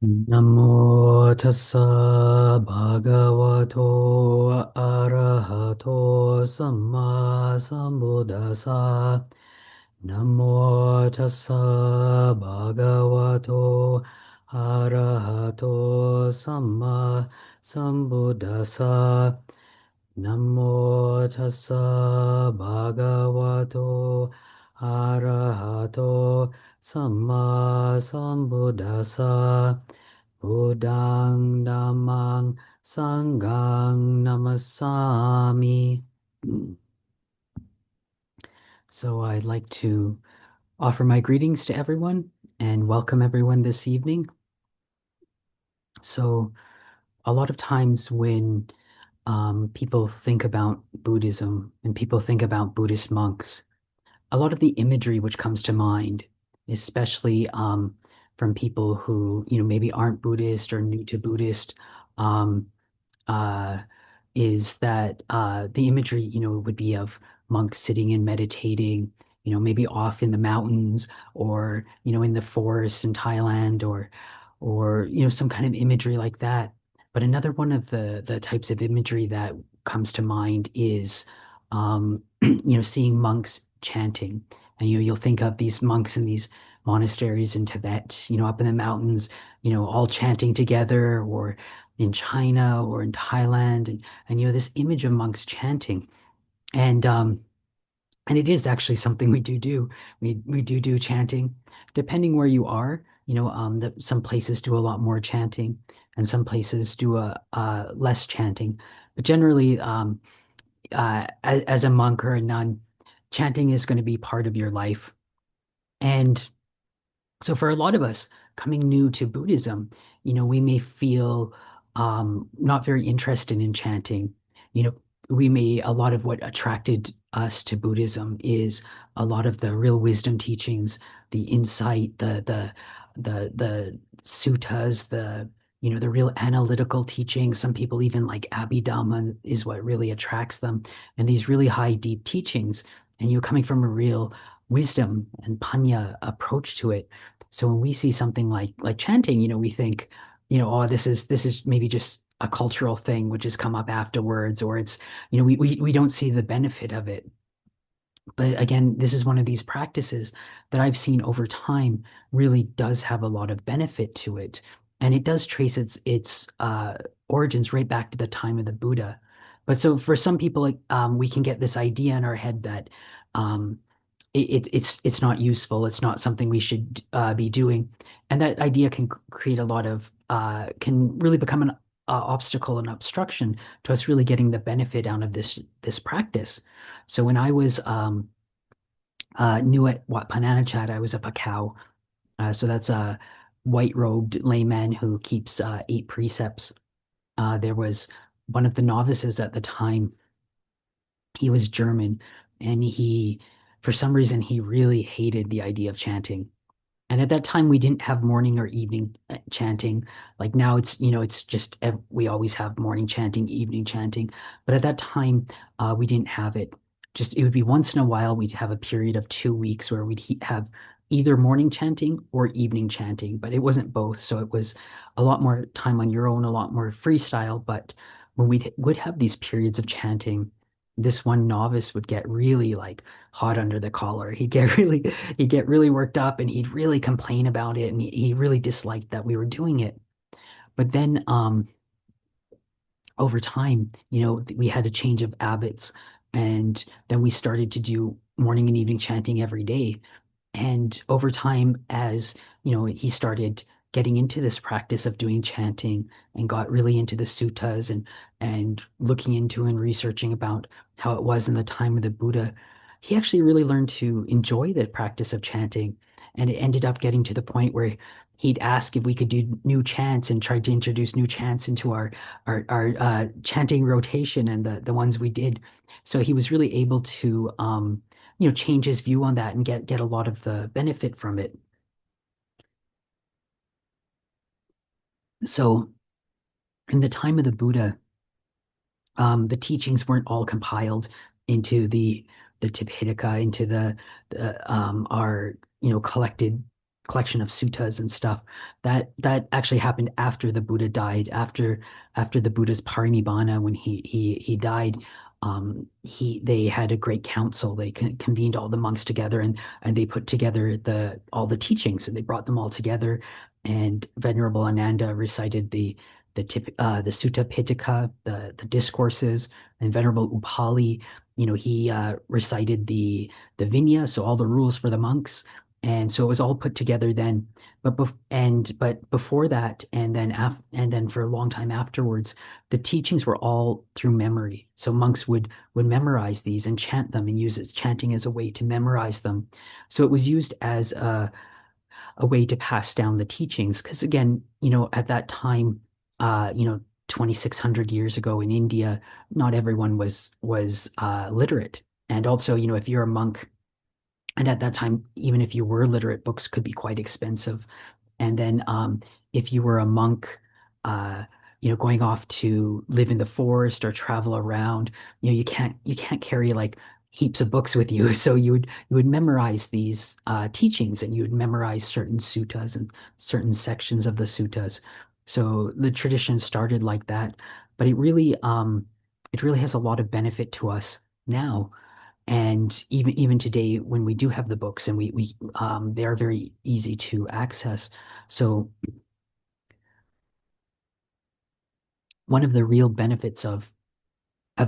Namo tassa bhagavato arahato samma sambuddhassa. Namo tassa bhagavato arahato samma sambuddhassa. Namo tassa bhagavato arahato samma sambuddhassa. Buddhang Dhammang Sanghang Namasami. So I'd like to offer my greetings to everyone and welcome everyone this evening. So a lot of times when people think about Buddhism and people think about Buddhist monks, a lot of the imagery which comes to mind, especially from people who, maybe aren't Buddhist or new to Buddhist, um, uh, is that the imagery, would be of monks sitting and meditating, maybe off in the mountains or, in the forest in Thailand or, some kind of imagery like that. But another one of the types of imagery that comes to mind is, seeing monks chanting. And, you'll think of these monks in these monasteries in Tibet, up in the mountains, all chanting together, or in China or in Thailand, and this image of monks chanting, and um, and it is actually something we do. We do chanting, depending where you are. That some places do a lot more chanting, and some places do a less chanting. But generally, as a monk or a nun, chanting is going to be part of your life, and so for a lot of us coming new to Buddhism, we may feel not very interested in chanting. You know, a lot of what attracted us to Buddhism is a lot of the real wisdom teachings, the insight, the suttas, the real analytical teachings. Some people even like Abhidhamma is what really attracts them, and these really high, deep teachings. And you coming from a real wisdom and panya approach to it. So when we see something like chanting, we think, oh, this is maybe just a cultural thing which has come up afterwards, or it's, we don't see the benefit of it. But again, this is one of these practices that I've seen over time really does have a lot of benefit to it. And it does trace its origins right back to the time of the Buddha. But so for some people, like, we can get this idea in our head that um, it's not useful. It's not something we should be doing, and that idea can create a lot of can really become an obstacle and obstruction to us really getting the benefit out of this practice. So when I was new at Wat Pananachat, I was a Pakau. So that's a white-robed layman who keeps 8 precepts. There was one of the novices at the time. He was German, and for some reason, he really hated the idea of chanting. And at that time, we didn't have morning or evening chanting. Like now, it's just we always have morning chanting, evening chanting. But at that time, we didn't have it. Just it would be once in a while we'd have a period of 2 weeks where we'd have either morning chanting or evening chanting, but it wasn't both. So it was a lot more time on your own, a lot more freestyle. But when we would have these periods of chanting, this one novice would get really like hot under the collar. He'd get really worked up and he'd really complain about it and he really disliked that we were doing it. But then over time, we had a change of habits, and then we started to do morning and evening chanting every day. And over time, as he started getting into this practice of doing chanting and got really into the suttas and looking into and researching about how it was in the time of the Buddha, he actually really learned to enjoy the practice of chanting. And it ended up getting to the point where he'd ask if we could do new chants and tried to introduce new chants into our chanting rotation and the ones we did. So he was really able to change his view on that and get a lot of the benefit from it. So in the time of the Buddha, the teachings weren't all compiled into the Tipitaka, into the our collected collection of suttas and stuff. That actually happened after the Buddha died, after the Buddha's parinibbana, when he died. He They had a great council. They convened all the monks together, and they put together the all the teachings, and they brought them all together. And Venerable Ananda recited the Sutta Pitaka, the discourses, and Venerable Upali, he recited the Vinaya, so all the rules for the monks. And so it was all put together then. But before that, and then for a long time afterwards, the teachings were all through memory. So monks would memorize these and chant them and use chanting as a way to memorize them. So it was used as a way to pass down the teachings. Because again, at that time, 2,600 years ago in India, not everyone was literate. And also, if you're a monk, and at that time, even if you were literate, books could be quite expensive. And then if you were a monk, uh, going off to live in the forest or travel around, you can't carry like heaps of books with you. So you would memorize these teachings, and you would memorize certain suttas and certain sections of the suttas. So the tradition started like that, but it really has a lot of benefit to us now. And even today, when we do have the books, and we they are very easy to access. So one of the real benefits of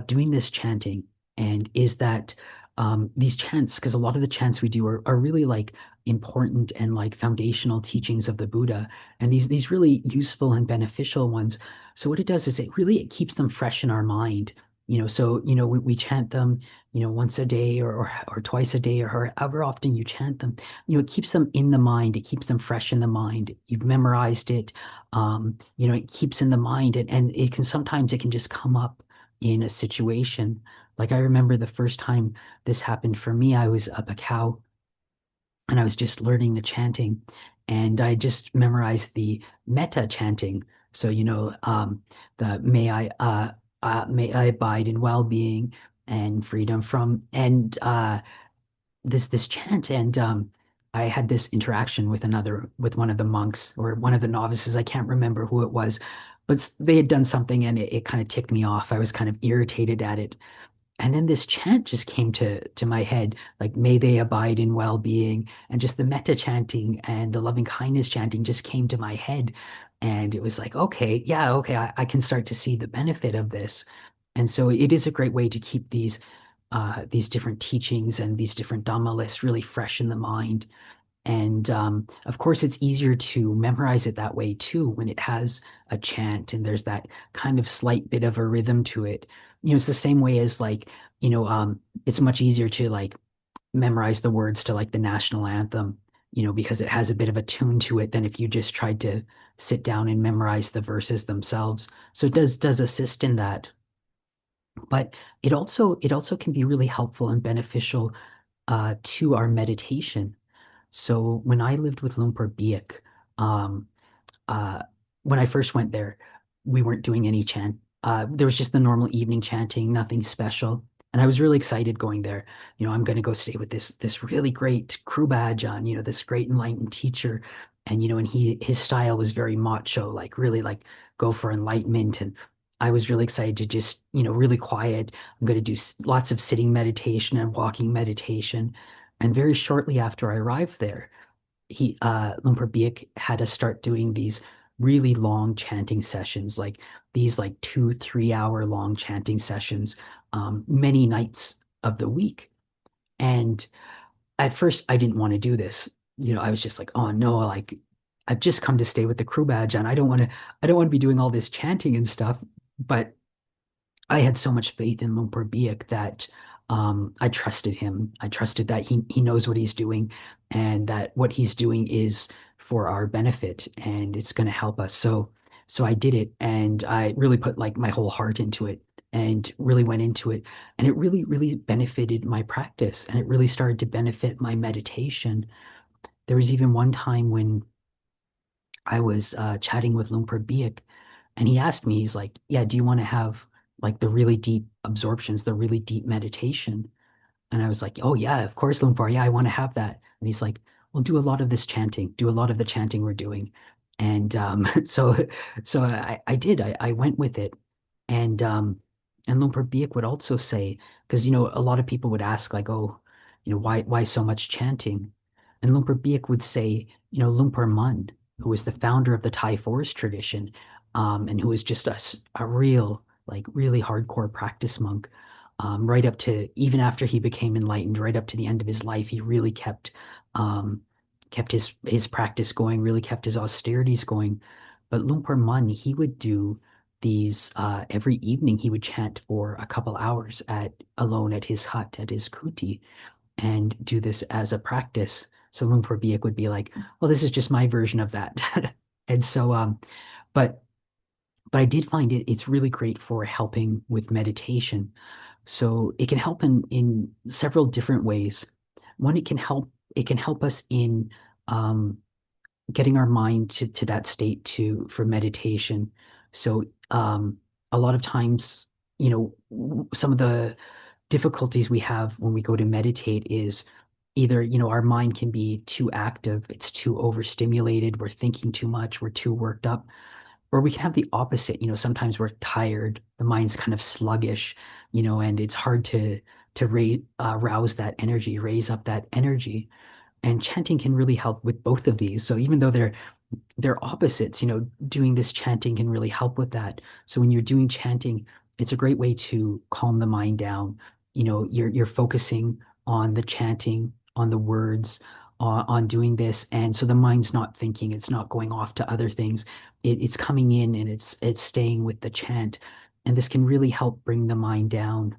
doing this chanting and is that these chants, because a lot of the chants we do are really like important and like foundational teachings of the Buddha, and these really useful and beneficial ones. So what it does is it keeps them fresh in our mind. So we chant them, once a day, or twice a day, or however often you chant them. It keeps them in the mind. It keeps them fresh in the mind. You've memorized it. It keeps in the mind, and it can just come up in a situation. Like I remember the first time this happened for me, I was up a cow, and I was just learning the chanting, and I just memorized the metta chanting. So, the may I abide in well-being and freedom from, and this chant. And I had this interaction with one of the monks or one of the novices. I can't remember who it was, but they had done something, and it kind of ticked me off. I was kind of irritated at it. And then this chant just came to my head, like may they abide in well-being, and just the metta chanting and the loving kindness chanting just came to my head. And it was like, okay, yeah, okay, I can start to see the benefit of this. And so it is a great way to keep these different teachings and these different Dhamma lists really fresh in the mind. And of course, it's easier to memorize it that way too, when it has a chant and there's that kind of slight bit of a rhythm to it. It's the same way as like, it's much easier to like memorize the words to like the national anthem, because it has a bit of a tune to it than if you just tried to sit down and memorize the verses themselves. So it does assist in that. But it also can be really helpful and beneficial to our meditation. So when I lived with Lumpur Biek, um, uh, when I first went there, we weren't doing any chant. There was just the normal evening chanting, nothing special. And I was really excited going there. I'm going to go stay with this really great Kruba Ajahn, this great enlightened teacher. And and his style was very macho, like really like go for enlightenment. And I was really excited to just, really quiet. I'm going to do lots of sitting meditation and walking meditation. And very shortly after I arrived there, Lumpur Biek had us start doing these really long chanting sessions, like these like 2, 3 hour long chanting sessions, many nights of the week. And at first I didn't want to do this. I was just like, oh no, like I've just come to stay with the crew badge, and I don't want to be doing all this chanting and stuff. But I had so much faith in Lumpur Biek that I trusted him. I trusted that he knows what he's doing, and that what he's doing is for our benefit, and it's going to help us. So I did it, and I really put like my whole heart into it, and really went into it, and it really, really benefited my practice, and it really started to benefit my meditation. There was even one time when I was chatting with Lumpur Biek, and he asked me, he's like, "Yeah, do you want to have like the really deep absorptions, the really deep meditation?" And I was like, "Oh yeah, of course, Lumpur. Yeah, I want to have that." And he's like, well, do a lot of this chanting, do a lot of the chanting we're doing. And so I did. I went with it. And Lumpur Biek would also say, because a lot of people would ask, like, oh, why so much chanting? And Lumpur Biek would say, Lumpur Mun, who was the founder of the Thai forest tradition, and who was just a real, like, really hardcore practice monk, right up to even after he became enlightened, right up to the end of his life, he really um, kept his practice going, really kept his austerities going. But Lumpur Mun, he would do these every evening. He would chant for a couple hours alone at his hut, at his kuti, and do this as a practice. So Lumpur Biek would be like, "Well, this is just my version of that," and so but but I did find it's really great for helping with meditation. So it can help in several different ways. One, it can help us in um, getting our mind to that state for meditation. So a lot of times, some of the difficulties we have when we go to meditate is either, our mind can be too active, it's too overstimulated, we're thinking too much, we're too worked up. Or we can have the opposite, sometimes we're tired, the mind's kind of sluggish, and it's hard to rouse that energy, raise up that energy. And chanting can really help with both of these. So even though they're opposites, doing this chanting can really help with that. So when you're doing chanting, it's a great way to calm the mind down. You're focusing on the chanting, on the words, on doing this, and so the mind's not thinking, it's not going off to other things. It's coming in and it's staying with the chant, and this can really help bring the mind down.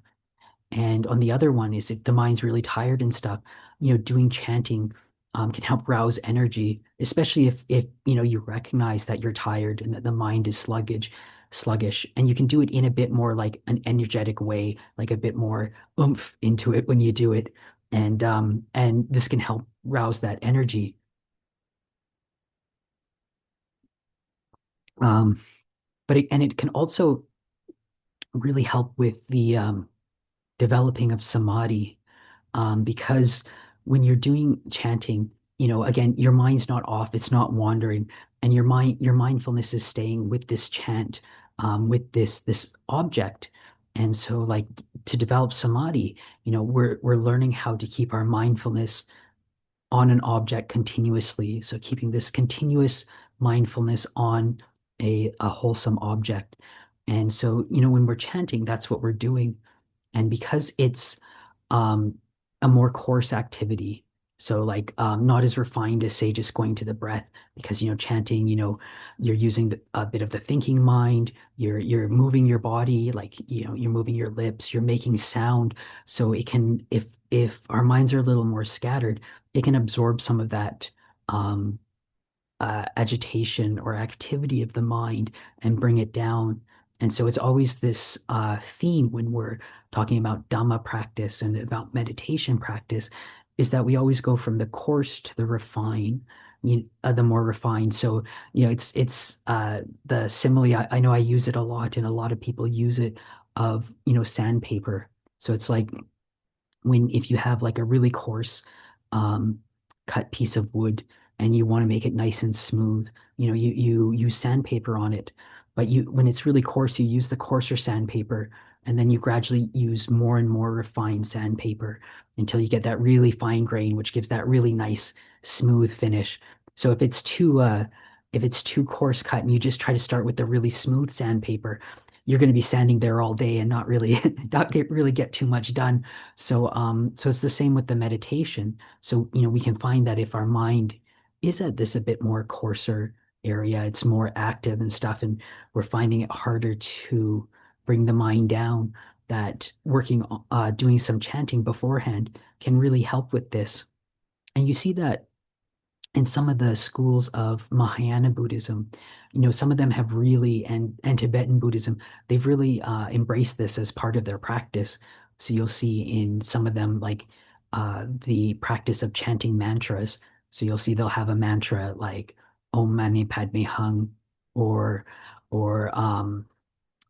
And on the other one is if the mind's really tired and stuff, doing chanting can help rouse energy, especially if you recognize that you're tired and that the mind is sluggish, and you can do it in a bit more like an energetic way, like a bit more oomph into it when you do it, and this can help rouse that energy. Um, and it can also really help with the developing of samadhi, because when you're doing chanting, again, your mind's not off, it's not wandering, and your mindfulness is staying with this chant, with this object. And so, like, to develop samadhi, we're learning how to keep our mindfulness on an object continuously. So keeping this continuous mindfulness on a wholesome object. And so, when we're chanting, that's what we're doing. And because it's um, a more coarse activity, so like not as refined as, say, just going to the breath, because chanting, you're using a bit of the thinking mind, you're moving your body, like you're moving your lips, you're making sound. So it can, if our minds are a little more scattered, it can absorb some of that um, agitation or activity of the mind and bring it down. And so it's always this theme when we're talking about Dhamma practice and about meditation practice, is that we always go from the coarse to the refined, the more refined. So, it's the simile. I know I use it a lot, and a lot of people use it of, sandpaper. So it's like when if you have like a really coarse um, cut piece of wood and you want to make it nice and smooth, you use sandpaper on it. But when it's really coarse, you use the coarser sandpaper, and then you gradually use more and more refined sandpaper until you get that really fine grain, which gives that really nice smooth finish. So if it's too coarse cut and you just try to start with the really smooth sandpaper, you're going to be sanding there all day and not really not really get too much done. So it's the same with the meditation. So, we can find that if our mind is at this a bit more coarser area, it's more active and stuff, and we're finding it harder to bring the mind down, that doing some chanting beforehand can really help with this. And you see that in some of the schools of Mahayana Buddhism, some of them have really, and Tibetan Buddhism, they've really embraced this as part of their practice. So you'll see in some of them, like the practice of chanting mantras. So you'll see they'll have a mantra like Om Mani Padme Hung, or or um,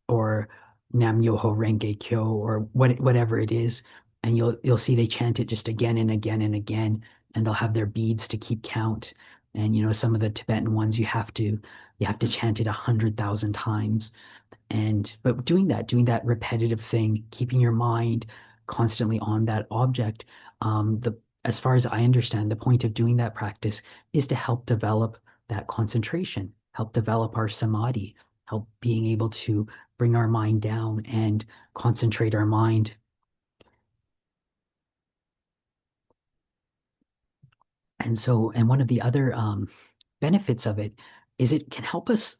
or Nam Myoho Renge Kyo, or whatever it is, and you'll see they chant it just again and again and again. and they'll have their beads to keep count. And some of the Tibetan ones you have to chant it 100,000 times. And but doing that repetitive thing, keeping your mind constantly on that object, the as far as I understand, the point of doing that practice is to help develop that concentration, help develop our samadhi, help being able to bring our mind down and concentrate our mind. And one of the other benefits of it is it can help us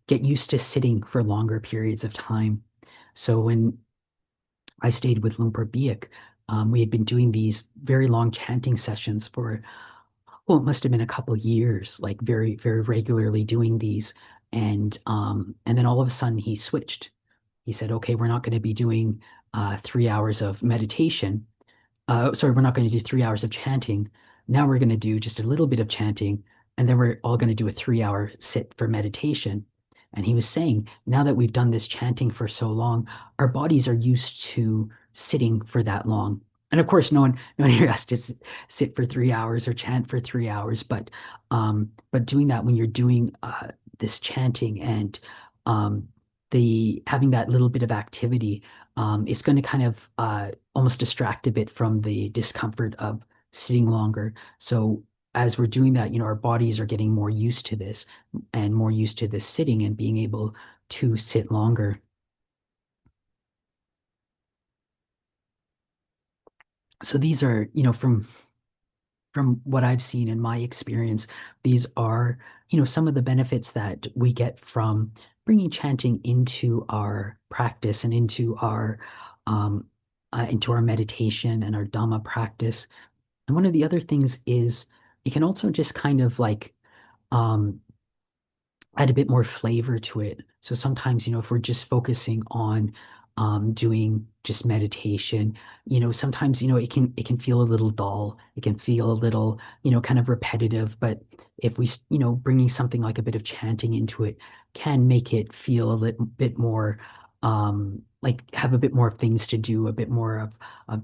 get used to sitting for longer periods of time. So when I stayed with Lumpur Biak, we had been doing these very long chanting sessions for, well, it must have been a couple of years, like very, very regularly doing these. And then all of a sudden he switched. He said, okay, we're not going to be doing 3 hours of meditation. Sorry, we're not going to do 3 hours of chanting. Now we're going to do just a little bit of chanting, and then we're all going to do a 3 hour sit for meditation. And he was saying, now that we've done this chanting for so long, our bodies are used to sitting for that long. And of course, no one here has to sit for 3 hours or chant for 3 hours, but doing that when you're doing this chanting and um, the having that little bit of activity is going to kind of almost distract a bit from the discomfort of sitting longer. So as we're doing that, our bodies are getting more used to this and more used to this sitting and being able to sit longer. So these are, from what I've seen in my experience, these are, some of the benefits that we get from bringing chanting into our practice and um, into our meditation and our Dhamma practice. And one of the other things is it can also just kind of like um, add a bit more flavor to it. So sometimes, if we're just focusing on doing just meditation, sometimes, it can feel a little dull. It can feel a little, kind of repetitive. But if we, bringing something like a bit of chanting into it can make it feel a little bit more, like have a bit more things to do, a bit more of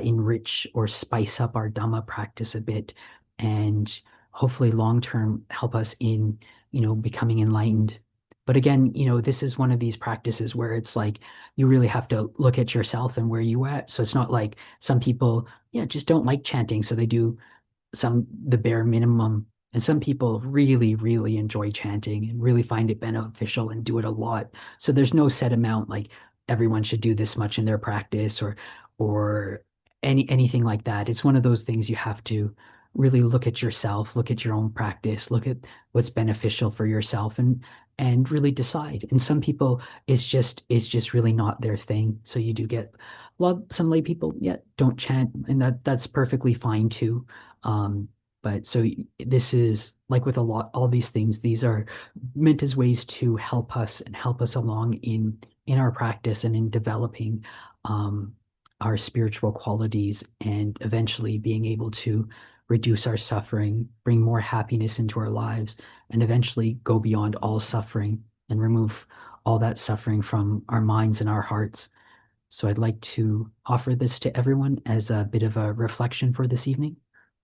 enrich or spice up our Dhamma practice a bit, and hopefully long term help us in, becoming enlightened. But again, this is one of these practices where it's like you really have to look at yourself and where you at. So it's not like some people, yeah, just don't like chanting, so they do the bare minimum. And some people really, really enjoy chanting and really find it beneficial and do it a lot. So there's no set amount like everyone should do this much in their practice or anything like that. It's one of those things you have to really look at yourself, look at your own practice, look at what's beneficial for yourself and really decide. And some people it's just really not their thing. So you do get well, some lay people, yeah, don't chant, and that's perfectly fine too. Um, but so this is like with all these things, these are meant as ways to help us and help us along in our practice and in developing um, our spiritual qualities and eventually being able to reduce our suffering, bring more happiness into our lives, and eventually go beyond all suffering and remove all that suffering from our minds and our hearts. So I'd like to offer this to everyone as a bit of a reflection for this evening.